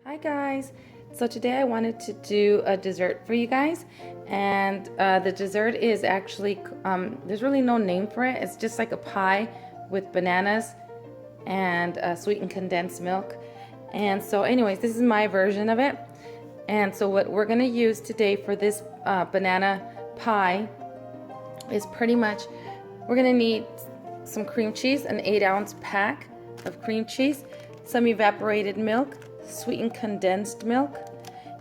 Hi guys! So today I wanted to do a dessert for you guys, and the dessert is actually, there's really no name for it. It's just like a pie with bananas and sweetened condensed milk. And so anyways, this is my version of it. And so what we're going to use today for this banana pie is pretty much, we're going to need some cream cheese, an 8-ounce pack of cream cheese, some evaporated milk, sweetened condensed milk,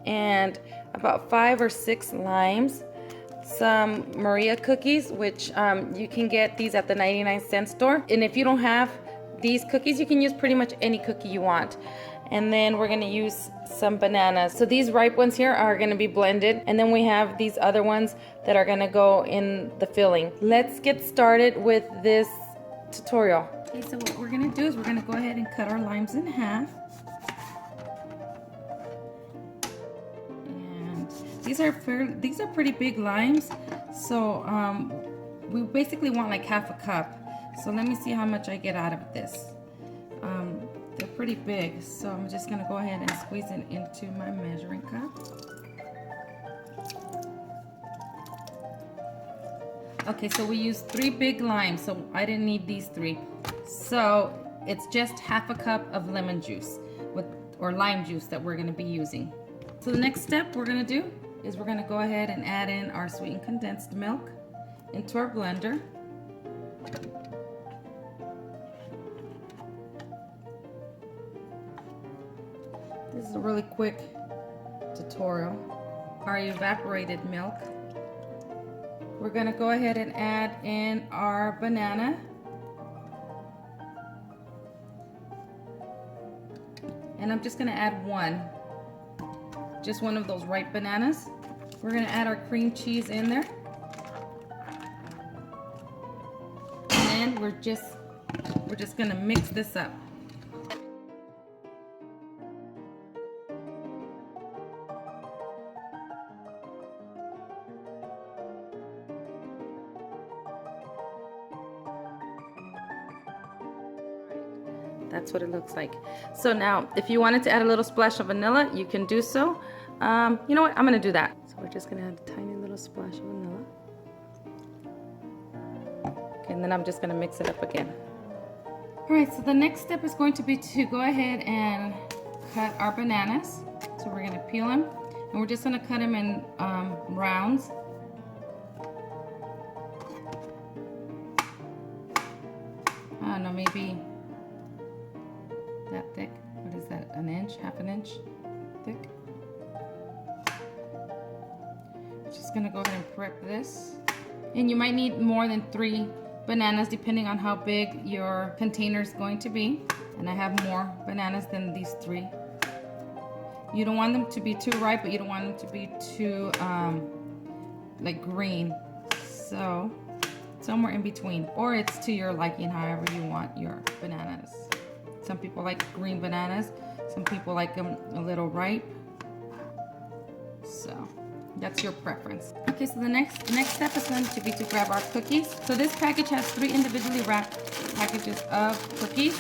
and about 5 or 6 limes, some Maria cookies, which you can get these at the 99-cent store. And if you don't have these cookies, you can use pretty much any cookie you want. And then we're going to use some bananas. So these ripe ones here are going to be blended, and then we have these other ones that are going to go in the filling. Let's get started with this tutorial. Okay, so what we're going to do is we're going to go ahead and cut our limes in half. And these are pretty big limes, so we basically want like half a cup. So let me see how much I get out of this. They're pretty big, so I'm just going to go ahead and squeeze it into my measuring cup. Okay, so we used 3 big limes, so I didn't need these 3. So it's just half a cup of lemon juice or lime juice that we're going to be using. So the next step we're going to do is we're going to go ahead and add in our sweetened condensed milk into our blender. This is a really quick tutorial. Our evaporated milk. We're going to go ahead and add in our banana. And I'm just going to add one. Just one of those ripe bananas. We're going to add our cream cheese in there. And then we're just going to mix this up. That's what it looks like. So now, if you wanted to add a little splash of vanilla, you can do so. You know what? I'm going to do that. So we're just going to add a tiny little splash of vanilla. Okay, and then I'm just going to mix it up again. Alright, so the next step is going to be to go ahead and cut our bananas. So we're going to peel them, and we're just going to cut them in rounds. I don't know, maybe that thick. What is that, an inch, half an inch thick? Just gonna go ahead and prep this. And you might need more than 3 bananas depending on how big your container is going to be. And I have more bananas than these 3. You don't want them to be too ripe, but you don't want them to be too like green. So somewhere in between, or it's to your liking, however you want your bananas. Some people like green bananas, some people like them a little ripe. So that's your preference. Okay, so the next step is going to be to grab our cookies. So this package has 3 individually wrapped packages of cookies.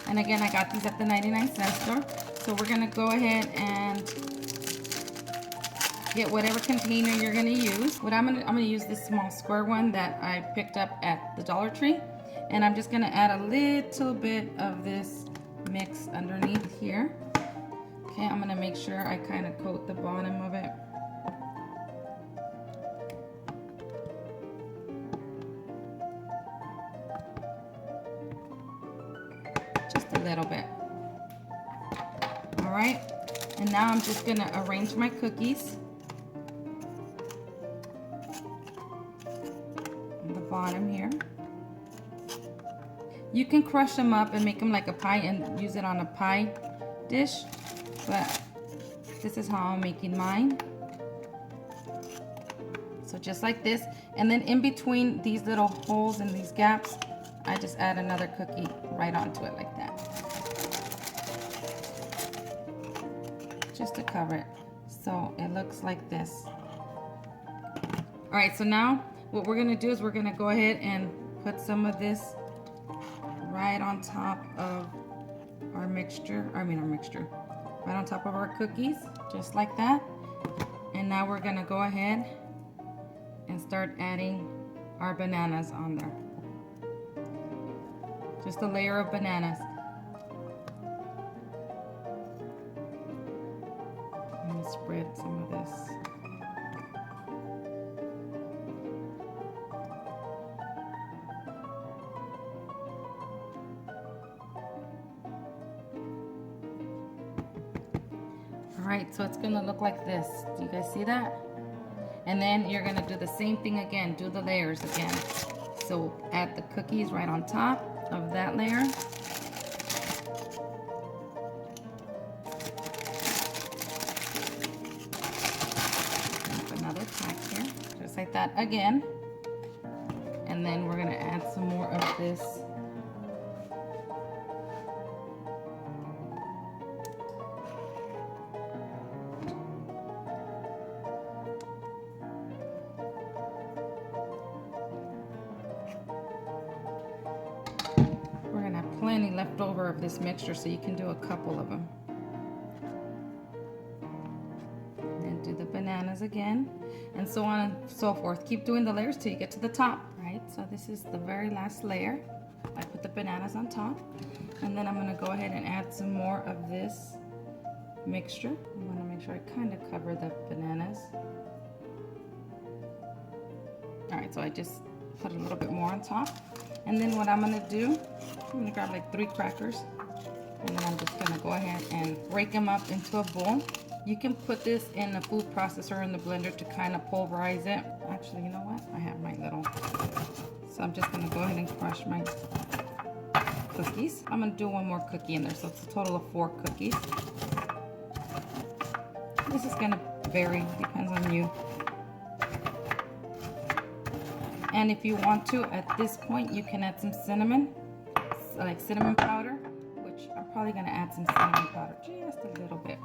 And again, I got these at the 99-cent store. So we're gonna go ahead and get whatever container you're gonna use. I'm gonna use this small square one that I picked up at the Dollar Tree. And I'm just gonna add a little bit of this mix underneath here. Okay, I'm gonna make sure I kind of coat the bottom of it. Just a little bit. All right, and now I'm just gonna arrange my cookies on the bottom here. You can crush them up and make them like a pie and use it on a pie dish, but this is how I'm making mine. So just like this, and then in between these little holes and these gaps, I just add another cookie right onto it like that. Just to cover it, so it looks like this. All right, so now what we're gonna do is we're gonna go ahead and put some of this right on top of our right on top of our cookies, just like that. And now we're gonna go ahead and start adding our bananas on there. Just a layer of bananas. I'm gonna spread some of this. Alright, so it's gonna look like this. Do you guys see that? And then you're gonna do the same thing again, do the layers again. So add the cookies right on top of that layer. Another tack here, just like that again. And then we're gonna add some more of this plenty left over of this mixture, so you can do a couple of them. Then do the bananas again, and so on and so forth. Keep doing the layers till you get to the top, right? So this is the very last layer. I put the bananas on top, and then I'm gonna go ahead and add some more of this mixture. I wanna make sure I kind of cover the bananas. All right, so I just put a little bit more on top. And then what I'm gonna do, I'm gonna grab like 3 crackers, and then I'm just gonna go ahead and break them up into a bowl. You can put this in a food processor in the blender to kind of pulverize it. Actually, you know what? I have my little, so I'm just gonna go ahead and crush my cookies. I'm gonna do one more cookie in there, so it's a total of 4 cookies. This is gonna vary, depends on you. And if you want to, at this point, you can add some cinnamon, like cinnamon powder, which I'm probably gonna add some cinnamon powder, just a little bit.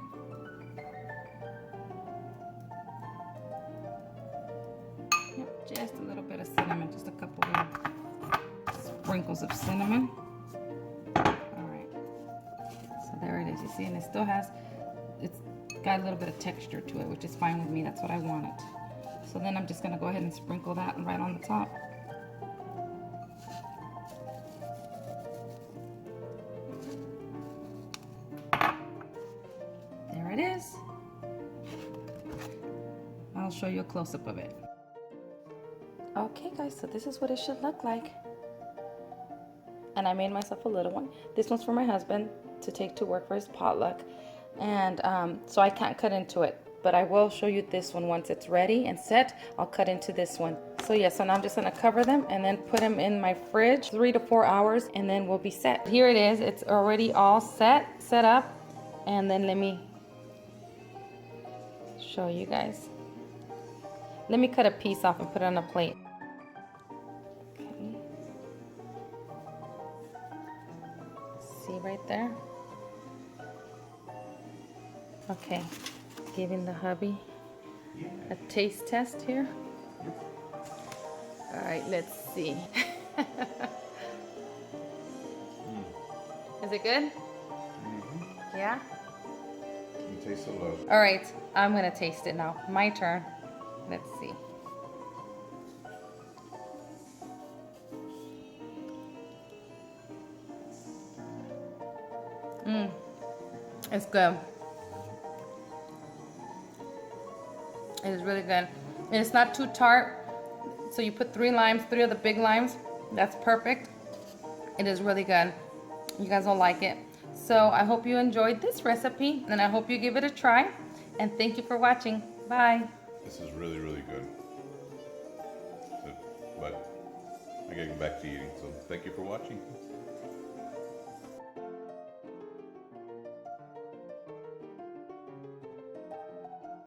Yep, just a little bit of cinnamon, just a couple of sprinkles of cinnamon. All right, so there it is, you see, and it still has, it's got a little bit of texture to it, which is fine with me, that's what I wanted. So then I'm just gonna go ahead and sprinkle that right on the top. There it is. I'll show you a close-up of it. Okay guys, so this is what it should look like. And I made myself a little one. This one's for my husband to take to work for his potluck. And so I can't cut into it, but I will show you this one once it's ready and set. I'll cut into this one. So yeah, so now I'm just gonna cover them and then put them in my fridge 3 to 4 hours, and then we'll be set. Here it is, it's already all set up. And then let me show you guys. Let me cut a piece off and put it on a plate. Okay. See right there? Okay, giving the hubby a taste test here. All right, let's see. Is it good? Mm-hmm. Yeah? You taste the love. All right, I'm gonna taste it now. My turn. Let's see. It's good. It is really good. And it's not too tart. So you put 3 limes, 3 of the big limes. That's perfect. It is really good. You guys will like it. So I hope you enjoyed this recipe, and I hope you give it a try. And thank you for watching. Bye. This is really, really good. But I gotta get back to eating, so thank you for watching.